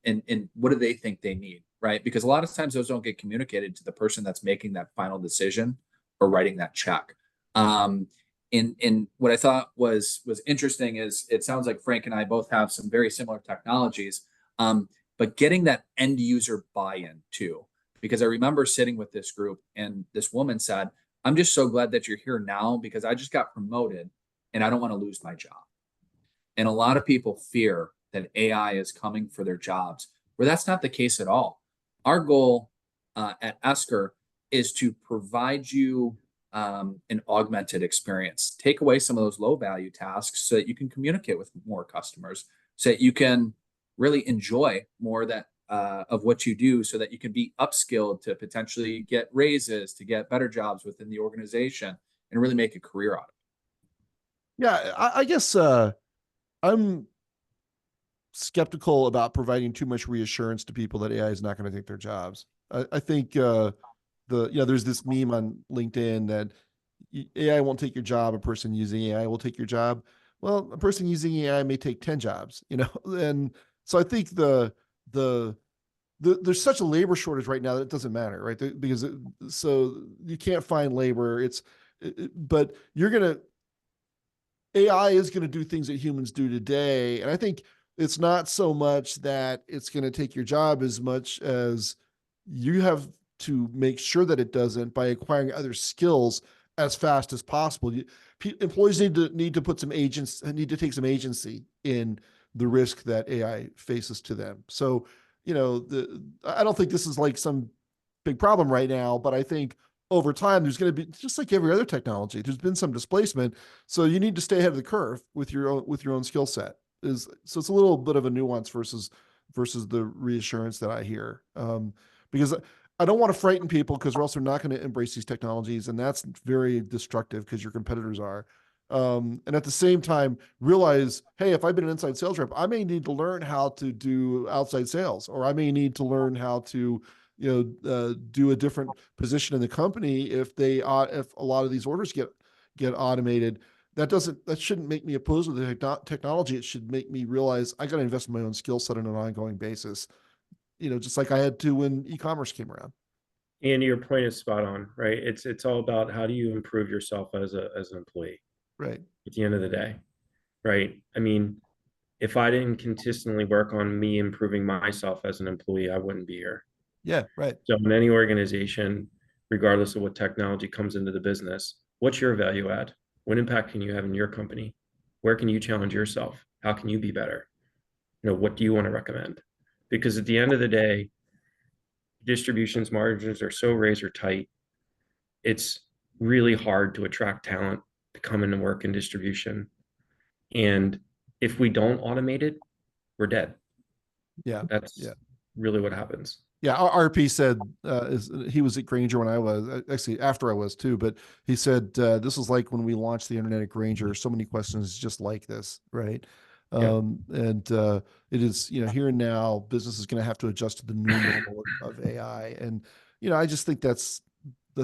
what do they think they need, right? Because a lot of times those don't get communicated to the person that's making that final decision or writing that check. And what I thought was interesting is it sounds like Frank and I both have some very similar technologies, but getting that end user buy-in too. Because I remember sitting with this group and this woman said, I'm just so glad that you're here now because I just got promoted and I don't want to lose my job. And a lot of people fear that AI is coming for their jobs, where that's not the case at all. Our goal at Esker is to provide you an augmented experience, take away some of those low value tasks so that you can communicate with more customers, so that you can really enjoy more of what you do, so that you can be upskilled to potentially get raises, to get better jobs within the organization and really make a career out of it. Yeah, I guess I'm skeptical about providing too much reassurance to people that AI is not going to take their jobs. I think there's this meme on LinkedIn that AI won't take your job. A person using AI will take your job. Well, a person using AI may take 10 jobs, and so I think there's such a labor shortage right now that it doesn't matter, right? Because so you can't find labor. But AI is going to do things that humans do today. And I think it's not so much that it's going to take your job as much as you have to make sure that it doesn't by acquiring other skills as fast as possible. employees need to put some agents, need to take some agency in the risk that AI faces to them. So, I don't think this is like some big problem right now, but I think over time there's going to be, just like every other technology, there's been some displacement. So you need to stay ahead of the curve with your own skill set. So it's a little bit of a nuance versus the reassurance that I hear. Because I don't want to frighten people, because we're also not going to embrace these technologies, and that's very destructive because your competitors are. And at the same time, realize, hey, if I've been an inside sales rep, I may need to learn how to do outside sales, or I may need to learn how to, do a different position in the company if if a lot of these orders get automated. That shouldn't make me opposed to the technology. It should make me realize I got to invest in my own skill set on an ongoing basis. Just like I had to when e-commerce came around. And your point is spot on, right? It's all about how do you improve yourself as an employee Right. at the end of the day, right? I mean, if I didn't consistently work on me improving myself as an employee, I wouldn't be here. Yeah, right. So in any organization, regardless of what technology comes into the business, what's your value add? What impact can you have in your company? Where can you challenge yourself? How can you be better? What do you want to recommend? Because at the end of the day, distribution's margins are so razor tight. It's really hard to attract talent to come in and work in distribution. And if we don't automate it, we're dead. Yeah. That's really what happens. Yeah, RP said he was at Grainger when I was, actually after I was too, but he said this was like when we launched the internet at Grainger. So many questions just like this, right? And it is, here and now, business is going to have to adjust to the new normal of AI, and I just think that's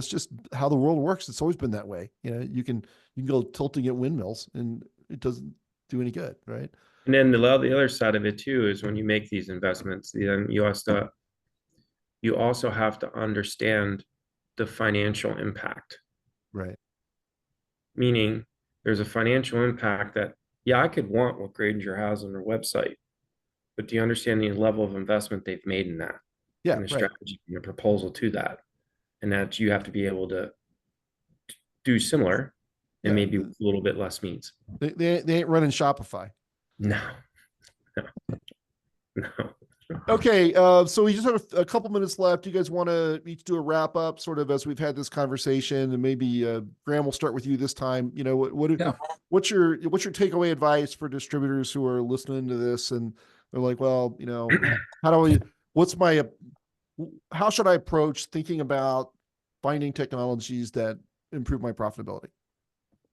just how the world works. It's always been that way. You can go tilting at windmills, and it doesn't do any good, right? And then the other side of it too is when you make these investments, then you also have to understand the financial impact. Right. Meaning there's a financial impact that, yeah, I could want what Grainger has on their website, but do you understand the level of investment they've made in that? Yeah, and the right. strategy and the proposal to that, and that you have to be able to do similar and maybe with a little bit less means. They ain't running Shopify. No. Okay, so we just have a couple minutes left. Do you guys want to each do a wrap up, sort of, as we've had this conversation? And maybe Graham, will start with you this time. What's your takeaway advice for distributors who are listening to this and they're like, well, how should I approach thinking about finding technologies that improve my profitability?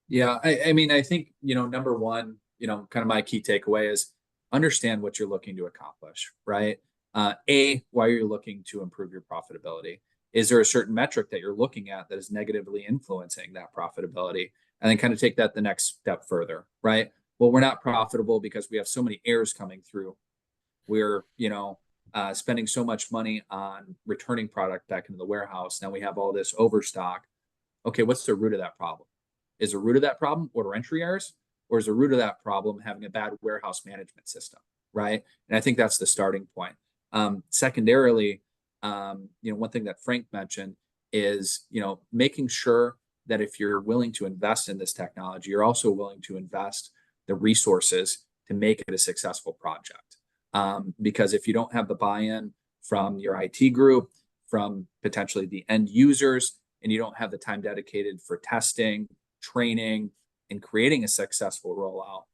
Yeah, I mean, I think, number one, kind of my key takeaway is understand what you're looking to accomplish, right? Why are you looking to improve your profitability? Is there a certain metric that you're looking at that is negatively influencing that profitability? And then kind of take that the next step further, right? Well, we're not profitable because we have so many errors coming through. We're, spending so much money on returning product back into the warehouse. Now we have all this overstock. Okay, what's the root of that problem? Is the root of that problem order entry errors? Or is the root of that problem having a bad warehouse management system, right? And I think that's the starting point. Secondarily, one thing that Frank mentioned is, making sure that if you're willing to invest in this technology, you're also willing to invest the resources to make it a successful project. Because if you don't have the buy-in from your IT group, from potentially the end users, and you don't have the time dedicated for testing, training, and creating a successful rollout,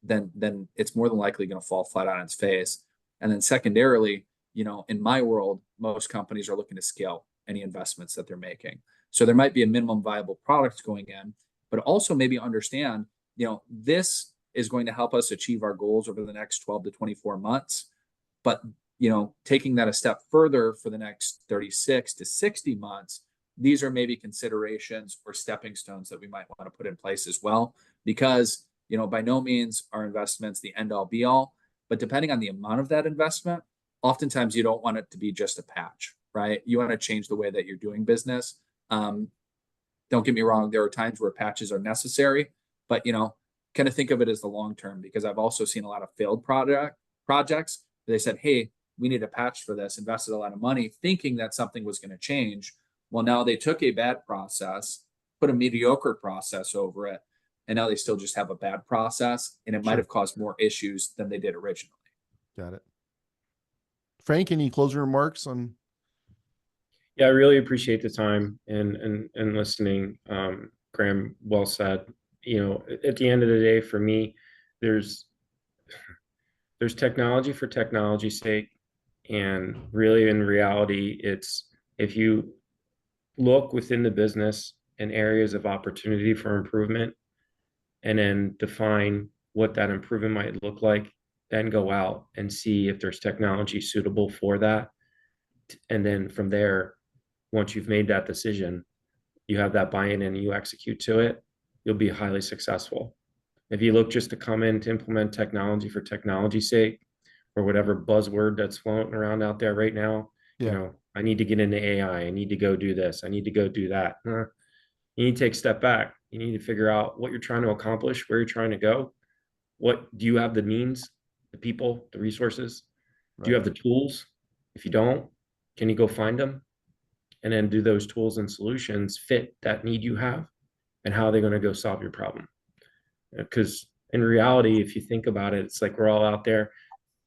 then it's more than likely going to fall flat on its face. And then secondarily, in my world, most companies are looking to scale any investments that they're making. So there might be a minimum viable product going in, but also maybe understand, this is going to help us achieve our goals over the next 12 to 24 months. But, taking that a step further for the next 36 to 60 months, these are maybe considerations or stepping stones that we might want to put in place as well, because, by no means are investments the end all be all, but depending on the amount of that investment, oftentimes you don't want it to be just a patch, right? You want to change the way that you're doing business. Don't get me wrong. There are times where patches are necessary, but, kind of think of it as the long term, because I've also seen a lot of failed projects where they said, hey, we need a patch for this, invested a lot of money thinking that something was going to change. Well, now they took a bad process, put a mediocre process over it, and now they still just have a bad process, and it might Sure. have caused more issues than they did originally. Got it. Frank, any closing remarks on? Yeah, I really appreciate the time and listening. Graham, well said. You know, at the end of the day, for me, there's technology for technology's sake, and really in reality, it's if you look within the business and areas of opportunity for improvement, and then define what that improvement might look like, then go out and see if there's technology suitable for that. And then from there, once you've made that decision, you have that buy-in and you execute to it, you'll be highly successful. If you look just to come in to implement technology for technology's sake, or whatever buzzword that's floating around out there right now, you know, I need to get into AI, I need to go do this, I need to go do that. You need to take a step back. You need to figure out what you're trying to accomplish, where you're trying to go. What do you have the means, the people, the resources? Do you have the tools? If you don't, can you go find them? And then do those tools and solutions fit that need you have? And how are they going to go solve your problem? Because in reality, if you think about it, it's like we're all out there.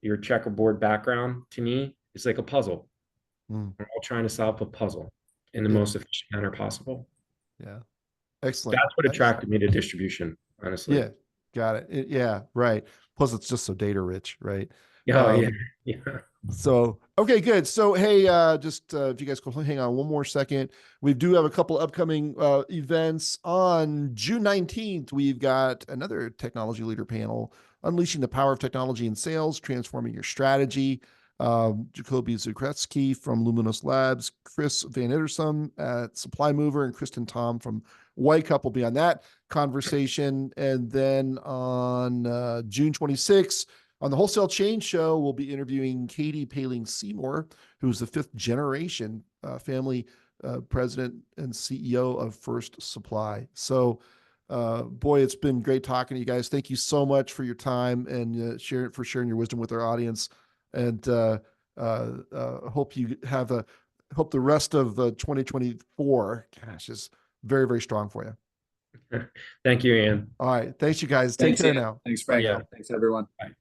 Your checkerboard background to me is like a puzzle. We're all trying to solve a puzzle in the most efficient manner possible. Yeah. Excellent. That's what attracted me to distribution, honestly. Yeah. Got it. Yeah. Right. Plus it's just so data rich, right? Yeah. Yeah. So, okay, good. So, hey, just if you guys can hang on one more second, we do have a couple upcoming events on June 19th. We've got another technology leader panel, Unleashing the Power of Technology in Sales, Transforming Your Strategy. Jacoby Zukretsky from Luminous Labs, Chris Van Ittersum at Supply Mover, and Kristen Tom from White Cup will be on that conversation. And then on June 26th, on the Wholesale Chain Show, we'll be interviewing Katie Paling Seymour, who's the 5th generation family president and CEO of First Supply. So, boy, it's been great talking to you guys. Thank you so much for your time and sharing your wisdom with our audience. And hope you have hope the rest of 2024, gosh, is very, very strong for you. Thank you, Ian. All right. Thanks, you guys. Thanks, Take care Ian. now. Thanks, Frank. Yeah. Thanks, everyone. Bye.